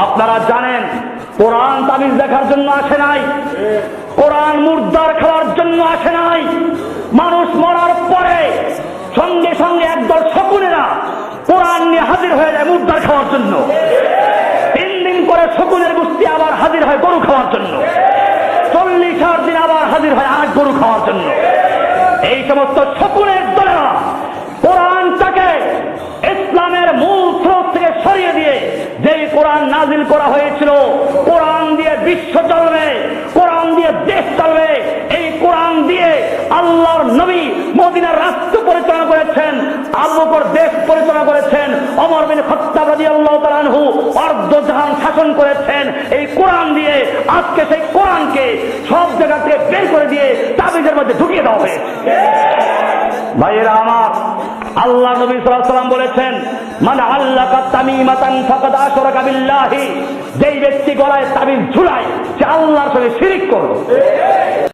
আপনারা জানেন কোরআন তাবিজ দেখার জন্য আসে নাই, কোরআন মুর্দার খাওয়ার জন্য আসে নাই। মানুষ মরার পরে সঙ্গে সঙ্গে একদল শকুনেরা কোরআন নিয়ে হাজির হয়ে যায় মুর্দার খাওয়ার জন্য। 3 দিন করে শকুনের গোষ্ঠী আবার হাজির হয় গরু খাওয়ার জন্য, 40 দিন আবার হাজির হয় আরেক গরু খাওয়ার জন্য। এই সমস্ত শকুনের দলেরা কোরআনটাকে ইসলামের মূল স্রোত থেকে সরিয়ে দিয়ে যেই কোরআন নাজিল করা হয়েছিল, কোরআন দিয়ে বিশ্ব চলবে, কোরআন দিয়ে দেশ চলবে, এই কোরআন দিয়ে আল্লাহর নবী মদিনার রাষ্ট্র পরিচালনা করেছেন, আবু বকর দেশ পরিচালনা করেছেন, ওমর বিন খাত্তাব রাদিয়াল্লাহু তাআলা আনহু অর্ধজাহান শাসন করেছেন। এই কোরআন দিয়ে আজকে সেই কোরআনকে সব জায়গা থেকে বের করে দিয়ে তাবিজের মধ্যে ঢুকিয়ে দেওয়া হয়েছে। ভাইয়েরা আমার, আল্লাহ নবী সাল্লাল্লাহু আলাইহি ওয়াসাল্লাম বলেছেন, মান আল্লাকা তামিমাতান ফাকাদ আশরাকা বিল্লাহি, যেই ব্যক্তি গলায় তাবিজ ঝুলায় সে আল্লাহর সঙ্গে শিরক করলো।